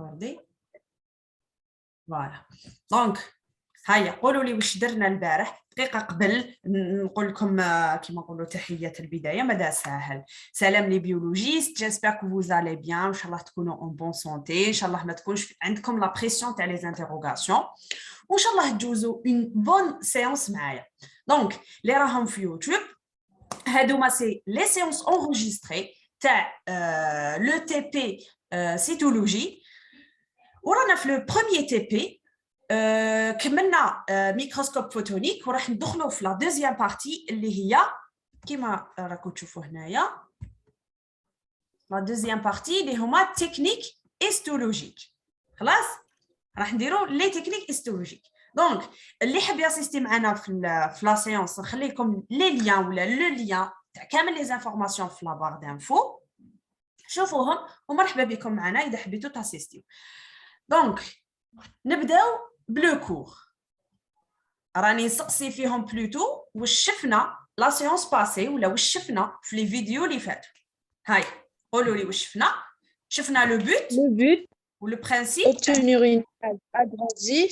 ريكوردي فوالا. دونك هيا قولوا لي واش درنا البارح دقيقه قبل نقول لكم كيما نقولوا تحيه البدايه. ماذا سهل. سلام لي بيولوجيست، جيسبر كو فوز الي بيان، ان شاء الله تكونوا اون بون سونتي، ان شاء الله ما تكونش عندكم لا بريسيون تاع لي زانتيروغاسيون، وان شاء الله تجوزوا اون بون سيونس معايا. دونك اللي راهم في يوتيوب هادوما سي لي سيونس انregistrées تاع لو تي بي سيتولوجي، ورانا في لو بروميير تي بي كملنا ميكروسكوب فوتونيك، وراح ندخلوا في لا دوزيام بارتي اللي هي كيما راكم تشوفوا هنايا لا دوزيام بارتي اللي هما تكنيك هيستولوجيك. خلاص راح نديروا لي تكنيك هيستولوجيك. دونك اللي حاب ياسيستي معنا في لا سيونس نخلي لكم لي ليان ولا لو ليان تاع كامل لي زانفورماسيون في لا بار دانفو، شوفوهم ومرحبا بكم معنا اذا حبيتوا تاسيستيو. دونك نبداو بلو كور. راني نسقسي فيهم بلوتو واش شفنا لا سيونس باسي ولا واش شفنا في لي فيديو اللي فاتوا. هاي قولوا لي واش شفنا لو بوت ou le principe obtenir une image agrandie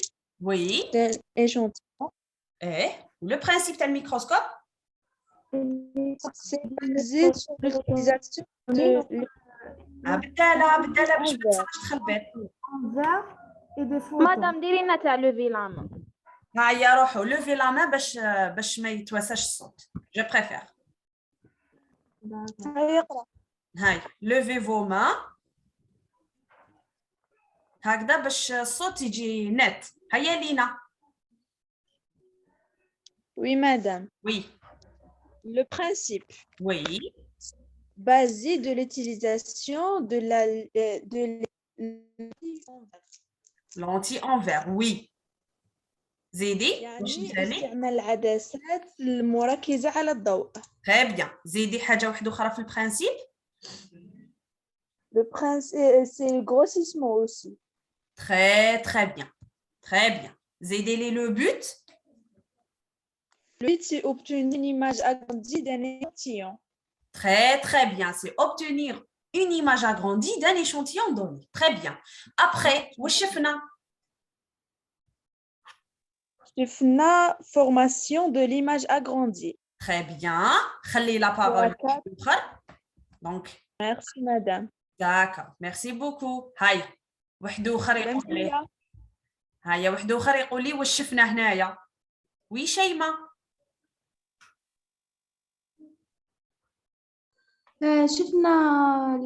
oui d'un échantillon. Et le principe du microscope C'est basé sur l'utilisation de مدام ديري لنا تاع لوفي لا مان. هيا روحوا لوفي لا مان باش ما يتوساش الصوت. جو بريفير هاي لوفي فو مان هكذا باش الصوت يجي نت. هيا لينا. Oui, madame. Oui. Le principe. Oui. Basé de l'utilisation de lentille en verre. Oui. زيدي. يعني استعمال العدسات المركزة على الضوء. Très bien. زيدي حاجة واحدة أخرى في البرانسيب. Le principe, c'est le grossissement aussi. Très bien. Très bien. زيدي le but. Le but, c'est obtenir une image agrandie d'un échantillon. Très bien. C'est obtenir une image agrandie d'un échantillon donné. Très bien. Après, واش شفنا؟ شفنا formation de l'image agrandie. Très bien. خلي la parole. Donc. Merci, madame. D'accord. Merci beaucoup. هاي واحد اخر يقول لي. هيا واحد اخر يقول لي واش شفنا هنايا؟ وي شيماء. شفنا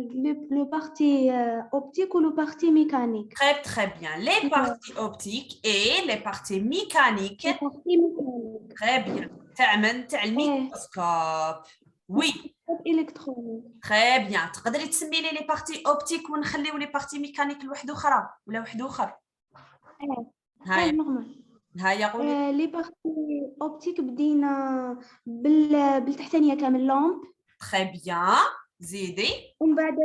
le partie optique ou le partie mécanique. Très bien. Les parties optiques et les parties mécaniques. Très bien. تعمل تاع الميكروسكوب. Oui. électronique. Très bien. تقدري تسمي لي لي بارتي اوبتيك ونخليو لي بارتي ميكانيك لواحد اخرى ولا واحد اخر؟ هاي نورمال. هيا قولي. لي بارتي اوبتيك بدينا بالتحتانيه كامل لامب. Très bien. زيدي. ومن بعد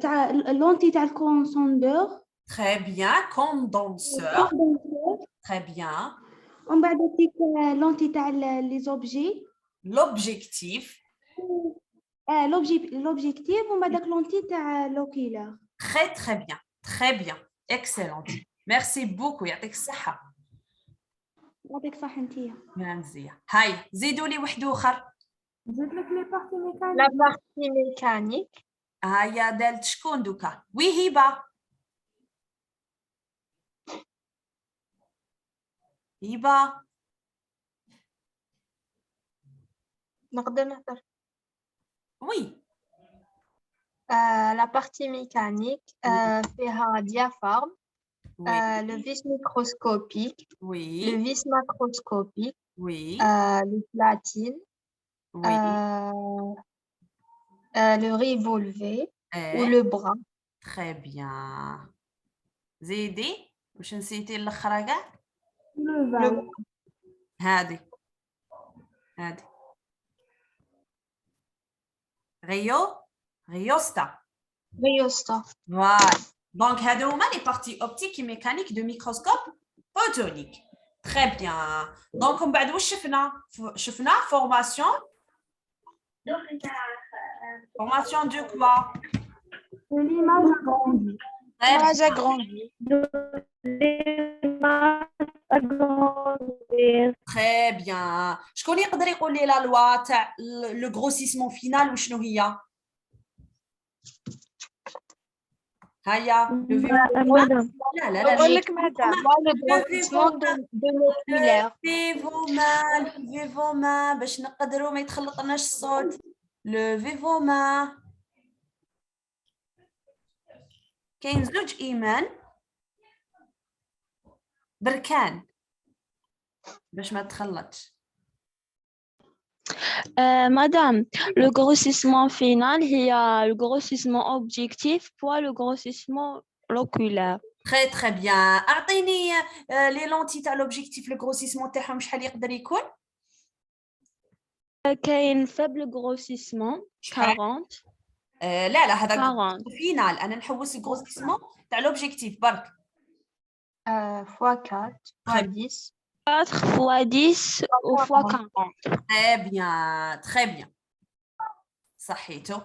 تاع لونتي تاع الكونسوندور. Très bien. Condenseur. Très bien. ومن بعد لونتي تاع لي زوبجي. L'objectif. L'objectif ومن بعد لونتي تاع لوكيلر. Très bien. Très bien. Excellent. Merci beaucoup. يعطيك الصحة. يعطيك الصحة انتيا. مزيان. هاي زيدوا لي واحد اخر. زيد لك لي بارتي ميكانيك. La partie mécanique. هيا دالت شكون دوكا؟ وي هبة. هبة. نقدر نهضر. وي. La partie mécanique فيها diaphragme, le vis microscopique, Oui. le vis macroscopique, Oui. le platine, Oui. le revolver Et ou le bras. très bien. زيدي واش نسيتي الاخرى كاع؟ هادي ريوستا. Voilà. Donc هادو هما لي بارتي اوبتيك ميكانيك دو ميكروسكوب فوتونيك. Très bien. Donc من بعد واش شفنا formation de quoi? l'image agrandie. Très L'image bien. agrandie. Très bien. شكون يقدر يقول لي لا لوا تاع لو غروسيسمون فينال وشنو هي؟ هيا Madame. لا لا لا أقول لك مدام. le grossissement de l'oculaire. لوفي فو مان باش نقدروا ما يتخلطناش الصوت. لوفي فو مان. كاين زوج ايمان بركان باش ما تخلطش. Madame, le grossissement final, il y a le grossissement objectif, puis le grossissement loculaire. Très très bien. اعطيني لي لونتي تاع لوبجيكتيف لو غروسيسمون تاعهم شحال يقدر يكون؟ كاين faible grossissement 40 لا لا هذا 40 فينال. انا نحوس الغروسيسمون تاع لوبجيكتيف برك. Fois 4, fois 10. 4 fois 10 ou fois 40. Très bien, très bien. صحيتو.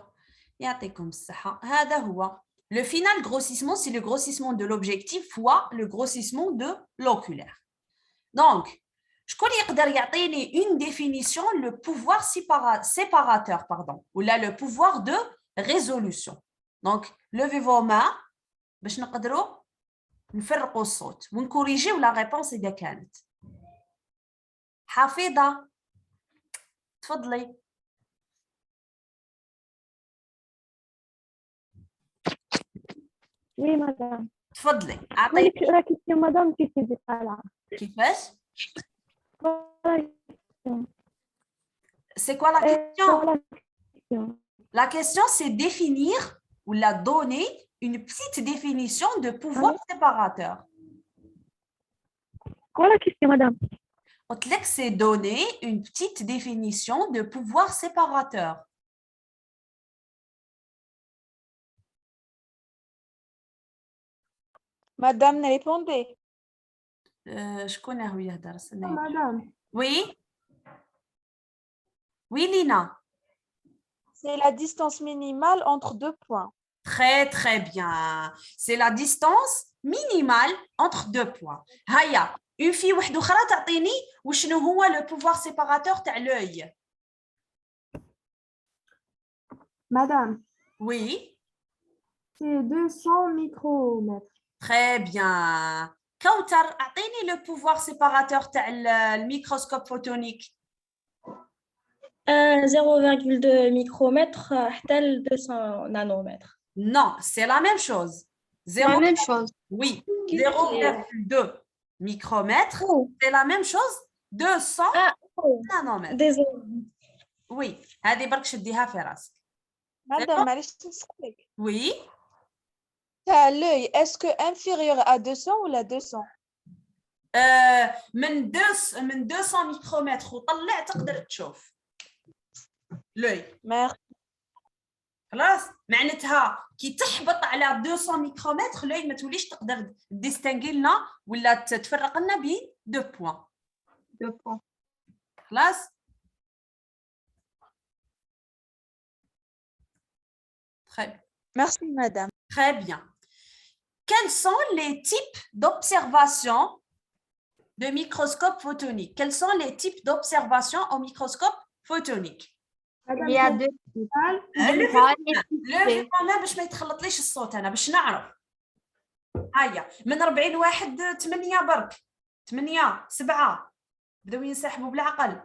يعطيكم الصحة. هذا هو. Le final grossissement, c'est le grossissement de l'objectif fois le grossissement de l'oculaire. Donc, شكون يقدر يعطيني une définition le pouvoir séparateur pardon ou là le pouvoir de résolution. Donc, levez vos mains باش نقدروا نفرقوا الصوت ونكوريجيو la réponse إذا كانت. حفيظة تفضلي. Oui, madame. تفضلي اعطيني. La question, madame, qui c'est pas là. كيفاش؟ C'est quoi la question? La question, c'est définir ou la donner une petite définition de pouvoir séparateur. Quoi la question, madame? قلت لك c'est donner une petite définition de pouvoir séparateur. Madame, répondez. شكون هو يهدر؟ Madame. Oui. Oui, Lina. C'est la distance minimale entre deux points. Très, très bien. C'est la distance minimale entre deux points. هيا une fille واحدة أخرى تعطيني وشنو هو le pouvoir séparateur تاع l'œil. Madame, Oui. c'est 200 micromètres. Très bien. كوثر أعطيني le pouvoir séparateur تاع الميكروسكوب فوتونيك. 0,2 micromètre حتى ل 200 nanomètres. Non, c'est la même chose. La même chose. Oui, 0,2 micromètres, c'est la même chose, 200 nanomètres. Désolé. Oui, هذه برك شديها في راسك. Madame, معليش نسقسك. Oui. تاع l'œil, est-ce que inférieur à 200 ou la 200? من 200 ميكرومتر وطلع تقدر تشوف. l'œil. Merci. خلاص معناتها كي تحبط على 200 ميكرومتر l'œil ما توليش تقدر ديستانغي لنا ولا تفرق لنا بين دو بوين. Deux points. خلاص. Très bien. Merci, madame. Très bien. Quels sont les types d'observation de microscope photonique? Quels sont les types d'observation au microscope photonique? Madame, Il y a deux لو انا باش ما يتخلطليش الصوت انا باش نعرف. هيا من 40 واحد 8 برك 8 7 بداو ينسحبوا بالعقل.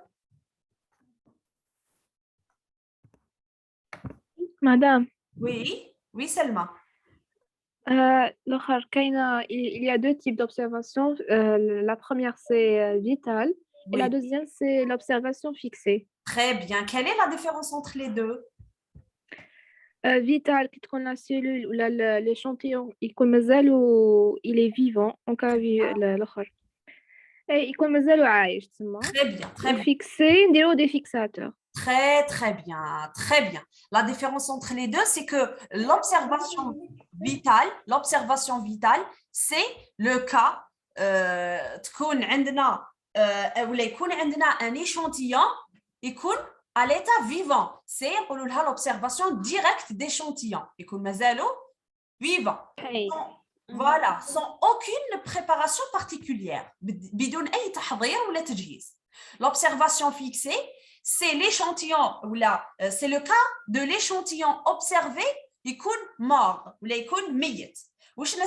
Madame, Oui سلمى. il y a deux types d'observation. La première, c'est vitale. Et la deuxième, c'est l'observation fixée. Très bien. Quelle est la différence entre les deux? Vital, qui trouve la cellule ou l'échantillon, il est vivant en cas l'autre. Et il commence عايش تما. Très bien, très bien. Fixé, نديرو des fixateurs. Très, très bien, très bien. La différence entre les deux, c'est que l'observation vitale, c'est le cas تكون عندنا ولا يكون عندنا un échantillon يكون à l'état vivant. C'est يقولوا لها l'observation directe d'échantillon. يكون مازالو vivant. Hey. Voilà, sans aucune préparation particulière. بدون أي تحضير ولا تجهيز. L'observation fixée, c'est l'échantillon, ou là, c'est le cas de l'échantillon observé يكون mort ولا يكون ميت. واش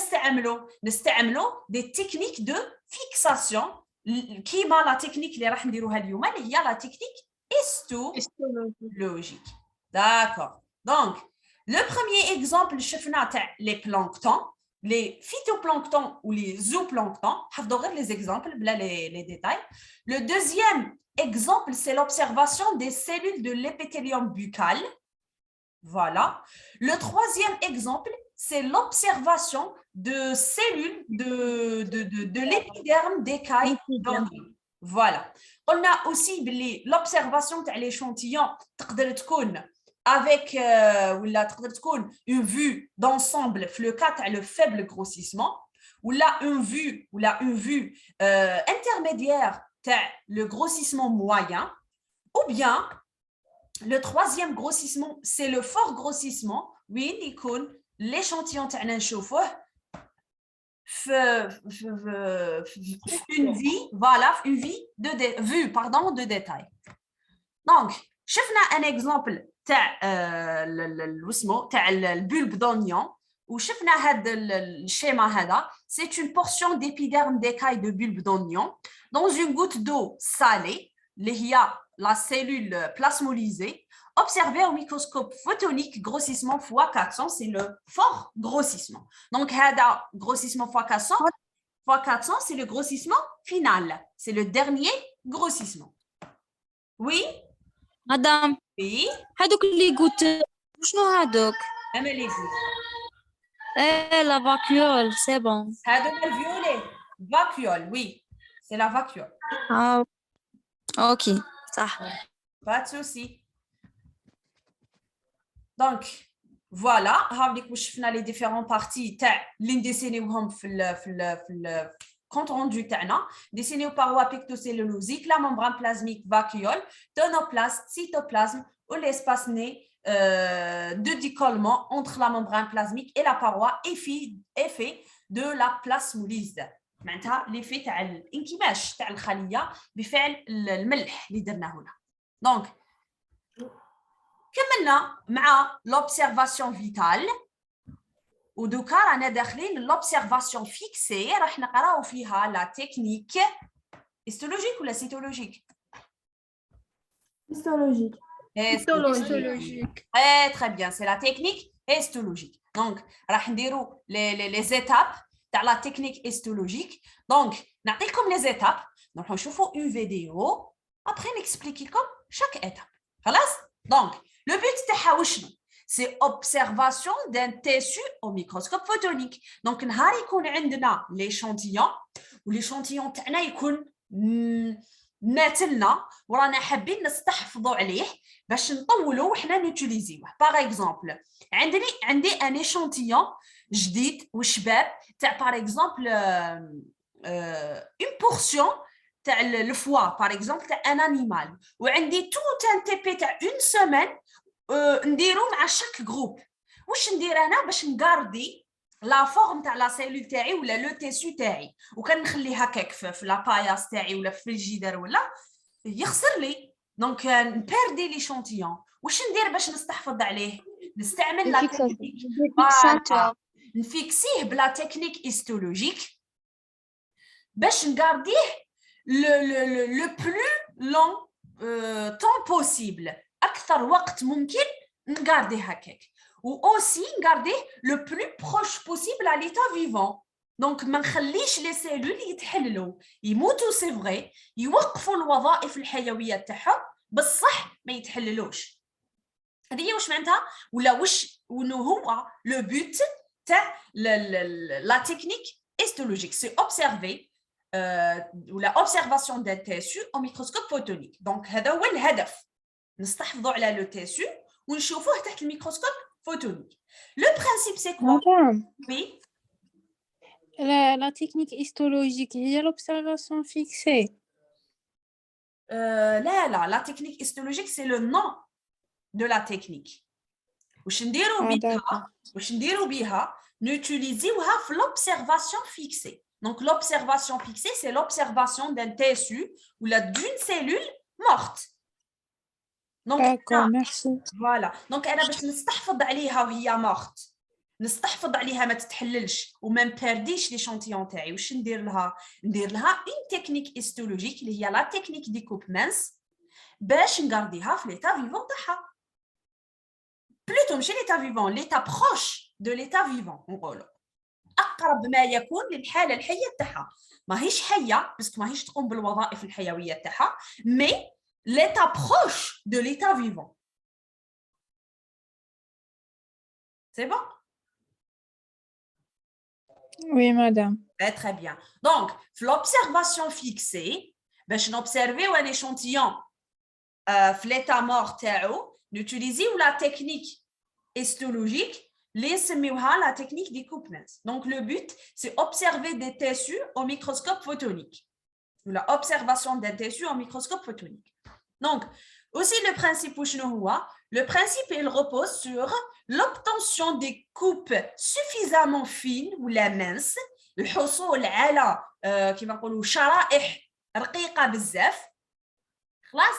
نستعملوا des techniques de fixation كيما la technique اللي راح نديروها اليوم اللي هي la technique histologique. D'accord. Donc, le premier exemple شفنا تاع les planctons, les phytoplanctons ou les zooplanctons, حفظوا غير les exemples بلا les détails. Le deuxième exemple, c'est l'observation des cellules de l'épithélium buccal. Voilà. Le troisième exemple, c'est l'observation de cellules de l'épiderme d'écaille d'oignon. Voilà. On a aussi l'observation de l'échantillon avec une vue d'ensemble, le cas le faible grossissement, ou là une vue intermédiaire, le grossissement moyen, ou bien le troisième grossissement, c'est le fort grossissement. Oui, l'échantillon تاعنا نشوفوه une vie, voilà, une vue de détail. Donc, شفنا un exemple تاع تاع البulbe d'oignon وشفنا هذا الشيما هذا, c'est une portion d'épiderme d'écaille de bulbe d'oignon dans une goutte d'eau salée اللي هي la cellule plasmolysée, observée au microscope photonique grossissement x400, c'est le fort grossissement. Donc, هذا grossissement x400, c'est le grossissement final. C'est le dernier grossissement. Oui? Madame. Oui? هادوك اللي قلت شنو هادوك؟ أما les Eh, la vacuole, c'est bon. هذوك الفيولي. Vacuole, oui. C'est la vacuole. Ah, ok. Ça. Pas de souci. Donc, voilà, هاوليك واش شفنا les différentes parties تاع اللي نديسينيوهم في compte rendu تاعنا. Dessiné paroi pectocellulosique, la membrane plasmique vacuole, tonoplaste, cytoplasme ou l'espace né de décollement entre la membrane plasmique et la paroi effet de la plasmolyse. معناتها l'effet تاع الانكماش تاع الخليه بفعل الملح اللي درناه هنا. دونك كملنا مع l'observation vitale ودوكا رانا داخلين l'observation fixée راح نقراو فيها la technique histologique ولا cytologique. Histologique. Histologique. Très bien, c'est la technique histologique. Donc راح نديرو les étapes تاع la technique histologique. Donc نعطيكم les étapes, نروحو نشوفو une vidéo, après نexpliquer comme chaque étape. خلاص؟ Donc le but تاعها وشنو؟ c'est observation d'un tissu au microscope photonique. Donc نهار يكون عندنا l'échantillon والéchantillon تاعنا يكون ماتلنا ورانا حابين نستحفظوا عليه باش نطولوا وحنا نوتيليزيوه. باغ اكزومبل عندي ان échantillon جديد وشباب تاع باغ اكزومبل une portion تاع الفوا باغ اكزومبل تاع ان انيمال وعندي توت ان تي بي تاع اون سيمين نديرو مع شاك جروب. واش ندير انا باش نغاردي لا فورم تاع لا سيلول تاعي ولا لو تيسو تاعي وكنخلي هكاك في لا باياس تاعي ولا في الجدار ولا يخسر لي. دونك نبيردي ليشونتيون. واش ندير باش نستحفظ عليه؟ نستعمل لا تكنيك نفيكسيه بلا تكنيك هيستولوجيك باش نغارديه le plus long temps possible. اكثر وقت ممكن نغارديه هكاك. ou aussi نغارديه le plus proche possible à l'état vivant. donc ما نخليش لي سيلول يتحللوا يموتوا سي فري يوقفوا الوظائف الحيويه تاعهم بصح ما يتحللوش. هذه واش معناتها ولا واش ونو هو لو بوت تاع لا تكنيك هيستولوجيك سي اوبسيرفي ولا observation d'un tissu au microscope photonique. donc هذا هو الهدف نستحفظوا على لو تيسو ونشوفوه تحت الميكروسكوب photonique. Le principe, c'est quoi? Madame. Oui. La technique histologique, il y a l'observation fixée. La technique histologique, c'est le nom de la technique. واش نديرو بها نوتيليزيوها في l'observation fixée. Donc l'observation fixée, c'est l'observation d'un tissu ou d'une cellule morte. Donc D'accord, merci. voilà. Donc انا باش نستحفظ عليها وهي morte. نستحفظ عليها ما تتحللش وما نبرديش ليشونتيون تاعي. واش ندير لها une technique histologique اللي هي la technique des coupes minces باش نغارديها في l'état vivant تاعها. plutôt ماشي l'état vivant, l'état proche de l'état vivant نقولوا. اقرب ما يكون للحاله الحيه تاعها. ماهيش حيه باسكو ماهيش تقوم بالوظائف الحيويه تاعها، mais l'état proche de l'état vivant. C'est bon? Oui, madame. Très bien. Donc, l'observation fixée, باش نobserver un échantillon في l'état mort تاعو، نوتيليزيو la technique histologique اللي نسميوها la technique des coupes minces. Donc, le but, c'est observer des tissus au microscope photonique. Ou la observation d'un tissu au microscope photonique. Donc, aussi le principe, le principe, il repose sur l'obtention des coupes suffisamment fines ou la mince, الحصول على كما نقولوا شرائح رقيقة بزاف خلاص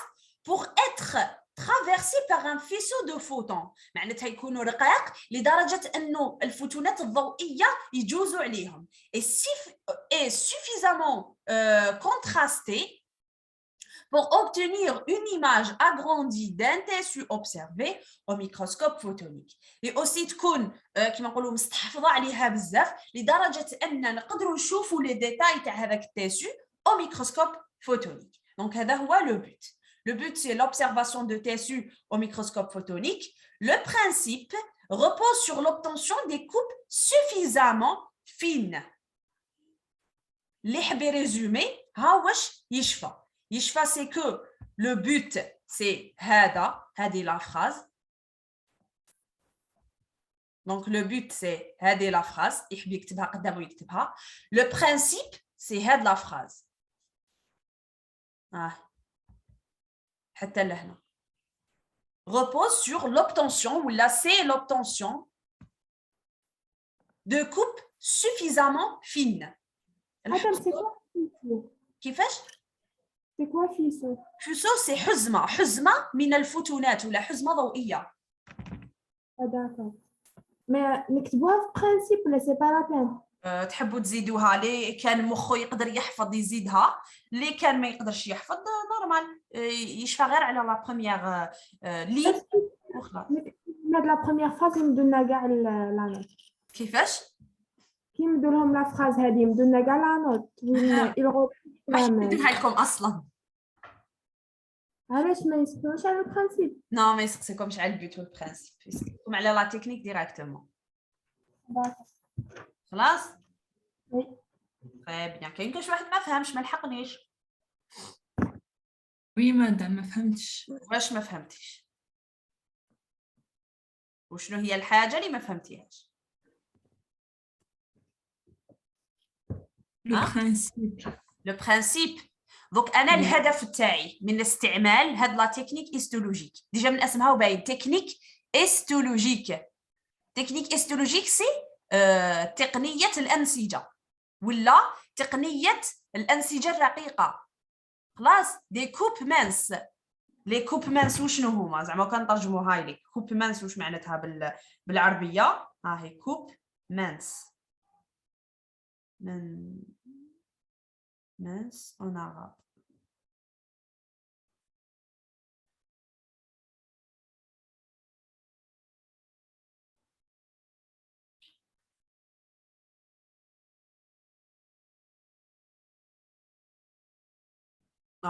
pour être traversé par un faisceau de photons. معناتها يكونوا رقاق لدرجة أنه الفوتونات الضوئية يجوزوا عليهم. Et suffisamment contrasté pour obtenir une image agrandie d'un tissu observé au microscope photonique. Et aussi تكون كما نقولوا مستحفظة عليها بزاف لدرجة أن نقدروا نشوفوا les détails تاع هذاك التيسو au microscope photonique. Donc هذا هو le but. Le but, c'est l'observation de tissus au microscope photonique. Le principe repose sur l'obtention des coupes suffisamment fines. Les حبي résumer, ها واش يشفى. يشفى, c'est que le but, c'est هذه la phrase. Donc, le but, c'est هذه la phrase. يحب يكتبها قدامه يكتبها. Le principe, c'est هذه la phrase. حتى لهنا repose sur l'obtention ou là c'est l'obtention de coupes suffisamment fines. Attends, c'est quoi فيسو؟ كيفاش؟ C'est quoi فيسو؟ فيسو سي حزمة من الفوتونات ولا حزمة ضوئية. d'accord. Mais نكتبوها في برانسيب ولا سي با لا بين؟ تحبوا تزيدوها اللي كان مخه يقدر يحفظ يزيدها، اللي كان ما يقدرش يحفظ نورمال يشفى غير على لا بروميير لين وخلاص. هاد لا بروميير فراز يمدولنا كاع لا نوت. كيفاش؟ كي يمدوا لهم لا فراز هذه يمدولنا كاع لا نوت ما نديرها لكم اصلا. علاش ما يسكتوش على البرانسيب؟ نو ما يسقسيكمش على البيت والبرانسيب، يسقسيكم على لا تكنيك ديريكتومون. خلاص؟ وي. طيب بيان. كاين كاش واحد ما فهمش ما لحقنيش. وي مادام ما فهمتش. واش ما فهمتيش؟ وشنو هي الحاجة اللي ما فهمتيهاش؟ لو برانسيب. دونك انا الهدف تاعي من استعمال هاد لا تكنيك هيستولوجيك، ديجا من اسمها وباين تكنيك هيستولوجيك. تكنيك هيستولوجيك سي تقنية الأنسجة ولا تقنية الأنسجة الرقيقة. خلاص دي كوب مانس. لي كوب مانس وشنو هما؟ زعما كنترجموها لك. كوب مانس واش معناتها بالعربية؟ ها هي كوب مانس. مانس en arabe.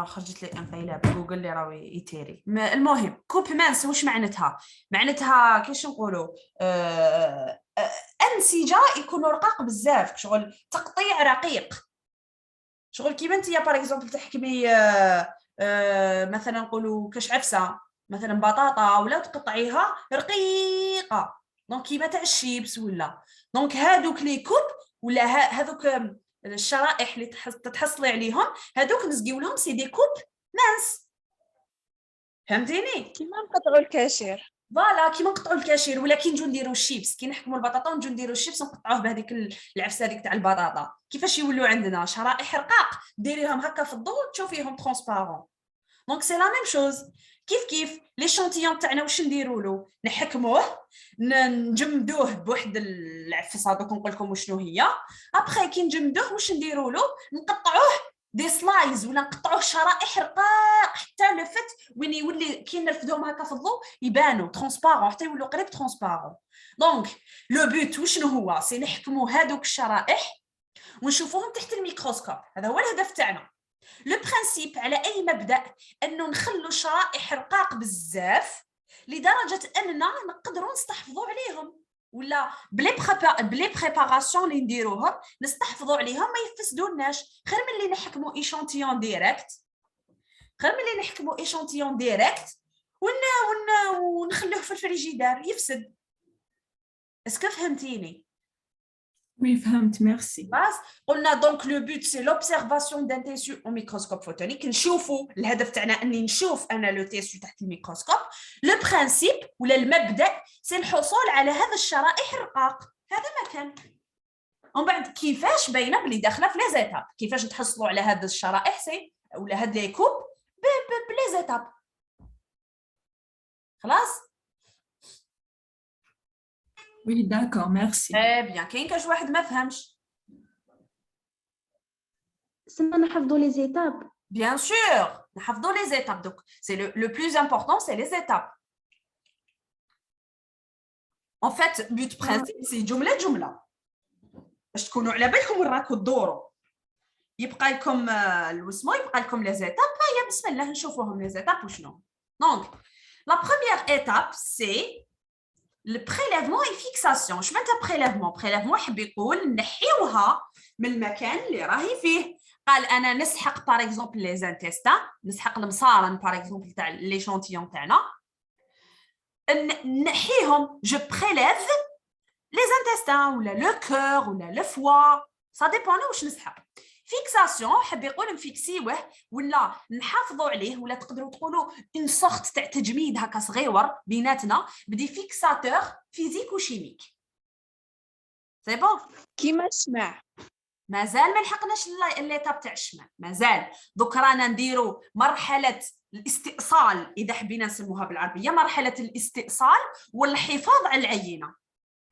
خرجت لي انقيله بجوجل اللي راهو يتيري. المهم كوب مانس واش معناتها؟ معناتها كيفاش نقولوا انسجه يكونوا رقاق بزاف، شغل تقطيع رقيق، شغل كيما انت باغ اكزومبل تحكمي مثلا نقولوا كاش عفسه مثلا بطاطا ولا تقطعيها رقيقه دونك كيما تاع الشيبس ولا دونك هادوك لي كوب ولا هذوك الشرائح اللي تتحصلي عليهم هذوك نسقيو لهم سي دي كوب مانس. فهمتيني؟ كيما نقطعوا الكاشير. فوالا كيما نقطعوا الكاشير ولا كي نجيو نديروا الشيبس كي نحكموا البطاطا ونجيو نديروا الشيبس ونقطعوه بهذيك العفسه هذيك تاع البطاطا كيفاش يولوا عندنا شرائح رقاق ديريهم هكا في الضوء تشوفيهم ترونسبارون دونك سي لا ميم شوز كيف ليشونتيون تاعنا واش نديروا له نحكموه نجمدوه بواحد العفسه دوك نقول لكم وشنو هي ابخي كي نجمدوه واش نديروا له نقطعوه دي سلايز ولا نقطعوه شرائح رقاق حتى لو فيت وين يولي كي نرفدوهم هكا في الضوء يبانوا ترونسبارون حتى يولوا قريب ترونسبارون دونك لو بوت وشنو هو سي نحكموا هذوك الشرائح ونشوفوهم تحت الميكروسكوب هذا هو الهدف تاعنا لو برينسيپ على اي مبدا انه نخلوا شرائح رقاق بزاف لدرجه اننا نقدروا نستحفظوا عليهم ولا بلي بريباراسيون اللي نديروهم نستحفظوا عليهم ما يفسدوناش خير من اللي نحكموا ايشانتيون ديريكت ونخلوه في الفريجيدار يفسد اسكو فهمتيني Oui, فهمت, merci. قلنا دونك لو بوت سي لوبسيرفاسيون دان تيسيو او ميكروسكوب فوتونيك نشوفوا الهدف تاعنا اني نشوف انا لو تيسيو تحت الميكروسكوب لو برينسيپ ولا المبدا سي الحصول على هذا الشرائح الرقاق هذا ما كان ومن بعد كيفاش باينه بلي داخله في لي زيتاب كيفاش نتحصلوا على هذه الشرائح سي ولا هاد لي كوب بلي زيتاب خلاص Oui, d'accord, merci. بيان كاين كاش واحد ما فهمش سما نحفظوا لي زيتاب Bien sûr, نحفظوا les étapes. Donc, c'est le plus important, c'est les étapes. En fait, but principe, c'est جملة. باش تكونوا على بالكم وين راكم تدوروا. يبقى لكم الوسمو يبقى لكم les étapes. هيا بسم الله نشوفوهم les étapes وشنو. Donc, la première étape, c'est le prélèvement et fixation. شو معناتها prélèvement؟ prélèvement حب يقول نحيوها من المكان اللي راهي فيه. قال انا نسحق باغ اكزومبل لي زانتيستان نسحق المصارن باغ اكزومبل تاع ليشونتيون تاعنا نحيهم جو بريليف لي زانتيستان ولا لو كور ولا لو فوا سا ديبون واش نسحق فيكساسيون حب يقول نفيكسيوه ولا نحافظوا عليه ولا تقدروا تقولوا اون سورت تاع تجميد هكا صغيور بيناتنا بدي فيكساتور فيزيك وشيميك سي بون كيما سمع مازال ما لحقناش ليطاب تاع الشمال مازال دوك رانا نديرو مرحله الاستئصال اذا حبينا نسموها بالعربيه مرحله الاستئصال والحفاظ على العينه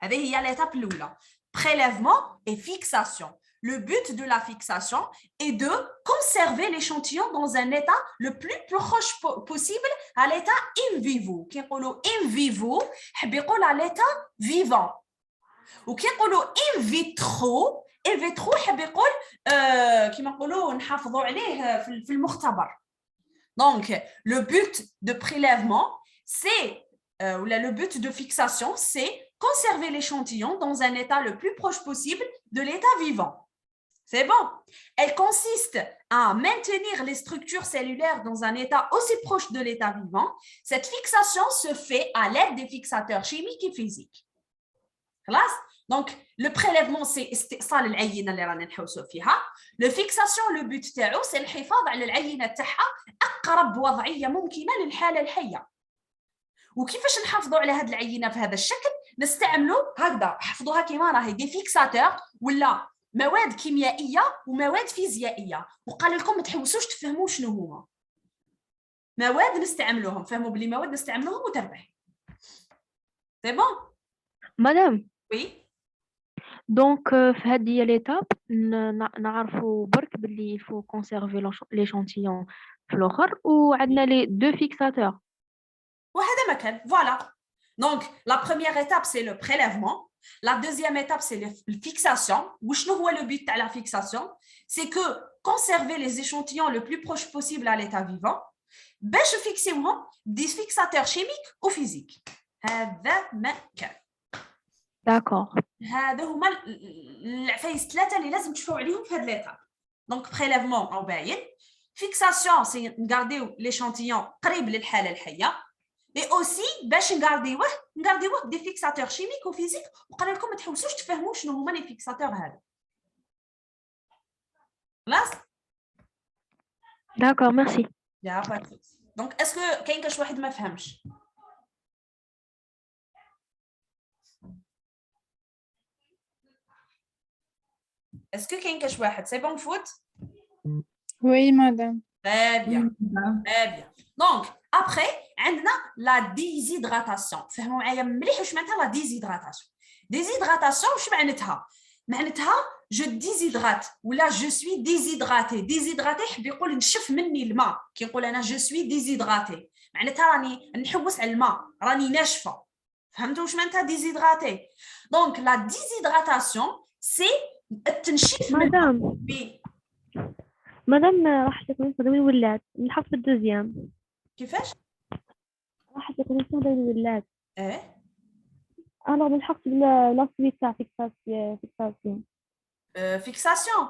هذه هي ليطاب الاولى prélèvement et fixation le but de la fixation est de conserver l'échantillon dans un état le plus proche possible à l'état in vivo كي نقولوا in vivo حب يقول à l'état vivant وكي نقولوا in vitro الفيترو حب يقول كيما نقولوا نحافظوا عليه في المختبر دونك لو بوت دو بريلèvement سي ولا لو بوت دو فيكساسيون سي conserver l'échantillon dans un état le plus proche possible de l'état vivant. C'est bon. Elle consiste à maintenir les structures cellulaires dans un état aussi proche de l'état vivant. Cette fixation se fait à l'aide des fixateurs chimiques et physiques. خلاص Donc, le prélèvement, c'est استئصال العينة اللي رانا نحوسوا فيها. Le fixation, le but تاعو, c'est الحفاظ على العينة تاعها أقرب وضعية ممكنة للحالة الحية. وكيفاش نحافظوا على هذه العينة في هذا الشكل؟ نستعملوا هكذا، حفظوها كيما راهي دي فيكساتور ولا مواد كيميائية ومواد فيزيائية. وقال لكم ما تحوسوش تفهموا شنو هما. مواد نستعملوهم، فهموا بلي مواد نستعملوهم وتربح. C'est bon؟ مدام Oui. دونك في هذه ليتاب نعرفوا برك باللي يفو كونسيرفي ليشانتيون في الاخر وعندنا لي دو فيكساتور وهذا ما كان voilà donc la première étape c'est le prélèvement la deuxième étape c'est la fixation وشنو هو le but تاع la fixation c'est que conserver les échantillons le plus proche possible à l'état vivant باش نفيكسيوهم دي فيكساتور شيميك و فيزيك هذا ما كان داكور هذا هما العفايس ثلاثه اللي لازم تشوفوا عليهم في هذا ليطاب دونك بريليفمون او باين فيكساسيون سي نغارديو ليشانتيون قريب للحاله الحيه اي اوسي باش نغارديوه دي فيكساتور شيميك وفيزيك وقال لكم ما تحوسوش تفهموا شنو هما لي فيكساتور هذا خلاص داكور ميرسي يا با دونك اسكو كاين كاش واحد ما فهمش اسكو كاين كاش واحد سي بون فوت Oui, madame. très bien Madame. très bien donc après عندنا la déshydratation فهموا معايا مليح واش معناتها la déshydratation déshydratation واش معناتها je déshydrate ولا je suis déshydraté déshydraté يحب يقول نشف مني الماء كي نقول انا je suis déshydraté معناتها راني نحوس على الماء راني ناشفه فهمتوا واش معناتها déshydraté donc la déshydratation c'est التنشيف من مدام بي مدام راح تكون من ولات نحط في الدوزيام كيفاش راح تكون من ولات ايه نحط لا سويت تاع فيكساسيون فيكساسيون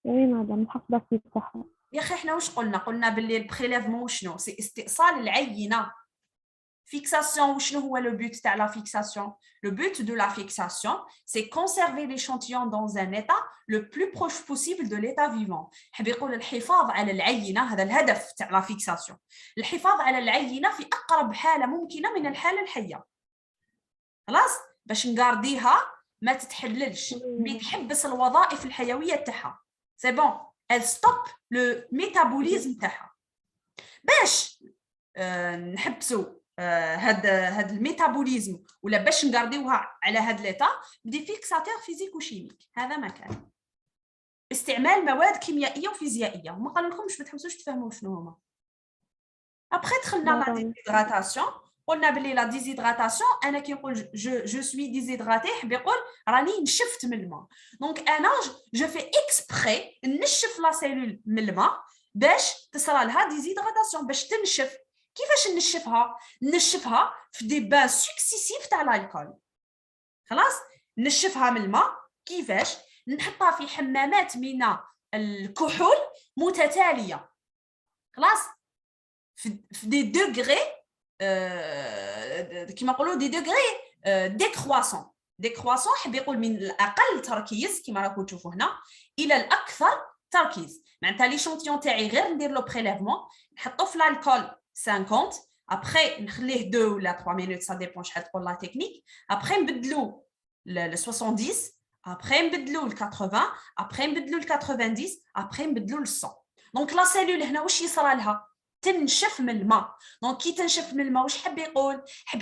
وي مدام نحط لا سويت تاعها يا اخي احنا واش قلنا باللي البريليفمون شنو سي استئصال العينه fixation وشنو هو لو بوت تاع لا fixation le but de la fixation c'est conserver l'échantillon dans un état le plus proche possible de l'état vivant حب يقول الحفاظ على العينه هذا الهدف تاع لا fixation الحفاظ على العينه في اقرب حاله ممكنه من الحاله الحيه خلاص باش نغارديها ما تتحللش ما يتحبس الوظائف الحيويه تاعها سي بون elle stoppe le métabolisme تاعها باش نحبسوا هاد الميتابوليزم ولا باش نغارديوها على هاد ليطا بدي فيكساتور فيزيك وشيميك هذا ما كان استعمال مواد كيميائيه وفيزيائيه وما قال لكمش ما تحبسوش تفهموا شنو هما ابخي دخلنا لا ديزيدراتاسيون قلنا بلي لا ديزيدراتاسيون انا كي نقول جو سوي ديزيدراتي حب يقول راني نشفت من الماء دونك انا جو في اكسبري نشف لا سيلول من الماء باش تصرى لها ديزيدراتاسيون باش تنشف كيفاش نشفها في دي بان سكسيسيف تاع الكحول خلاص نشفها من الماء كيفاش نحطها في حمامات من الكحول متتاليه خلاص في دي دوغري كيما نقولوا دي دوغري ديكرواسون حب يقول من الاقل تركيز كيما راكم تشوفوا هنا الى الاكثر تركيز معناتها ليشونتيون تاعي غير ندير لو بريليفمون نحطو في الكحول 50 après نخليه 2 ولا 3 minutes ça dépend شحال تقول لا تكنيك après نبدلو ل 70 après نبدلو ل 80 après نبدلو ل 90 après نبدلو ل 100 دونك لا سيلول هنا واش يصرى لها تنشف من الماء دونك كي تنشف من الماء واش حب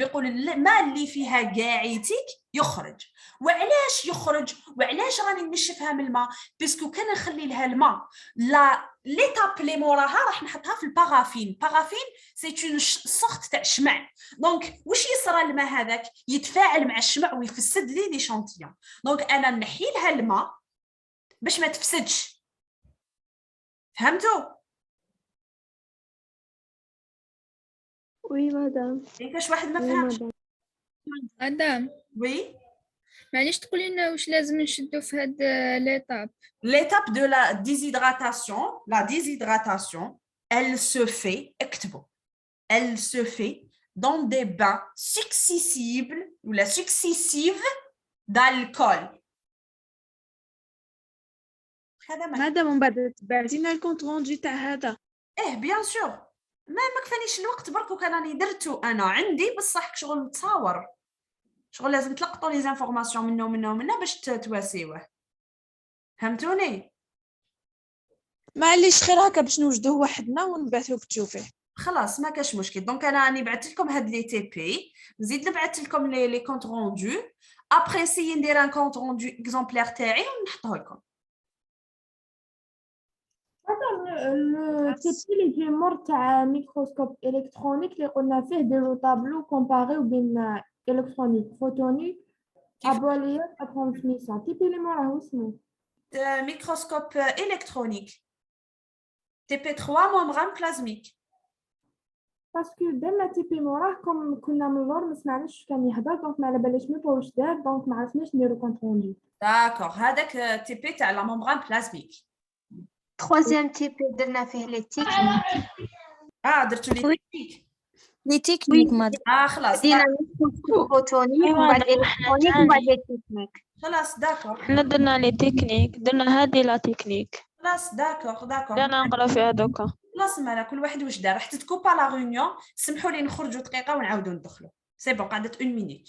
يقول الماء اللي فيها كاعيتك يخرج وعلاش يخرج وعلاش راني نشفها من الماء باسكو كان نخلي لها الماء لا ليتاب لي موراها راح نحطها في البارافين سي اون سورت تاع شمع دونك واش يصرى الماء هذاك يتفاعل مع الشمع ويفسد لي لي شونتيون دونك انا نحي لها الماء باش ما تفسدش فهمتوا وي مدام كاش واحد ما فهمش مدام وي معليش تقولي لنا واش لازم نشدو في هاد ليطاب l'étape de la déshydratation elle se fait elle se fait dans des bains successives d'alcool مادام من بعد تبعتينا الكونت روندو تاع هذا بيان سور ما كفانيش الوقت برك وكان راني درتو انا عندي بصح شغل متصاور شغل لازم تلقطوا لي زانفورماسيون منه باش تواسيوه فهمتوني معليش خير هكا باش نوجدوه وحدنا ونبعثوك تشوفيه خلاص ما كاش مشكل دونك انا راني بعثت لكم هاد لي تي بي نزيد نبعث لكم لي كونت روندو ابري سي ندير ان كونت روندو اكزومبلير تاعي ونحطوه لكم لو تيبي اللي جي مور تاع ميكروسكوب الكترونيك اللي قلنا فيه ديرو طابلو كومباريو بين الكترونيك فوتونيك ابوليات ترانسميسيون تيبي اللي موراه اسمه ميكروسكوب الكترونيك TP3 ممبران بلازميك باسكو درنا تيبي موراه كوم كنا من اللور ما سمعناش كان يهضر دونك ما على باليش ميكو واش دار دونك ما عرفناش نديرو كونت روندو داكور هذاك تيبي تاع لا ممبران بلازميك troisième type درنا فيه لي تكنيك درتو لي تكنيك لي تكنيك مدام خلاص دينا فوتونيك وبعد الكترونيك وبعد لي تكنيك خلاص داكور حنا درنا لي تكنيك درنا هذه لا تكنيك خلاص داكور انا نقرا فيها دوكا خلاص مالا كل واحد واش دار حتى تكوبا لا ريونيون سمحوا لي نخرجوا دقيقه ونعاودوا ندخلوا سي بون قعدت 1 مينوت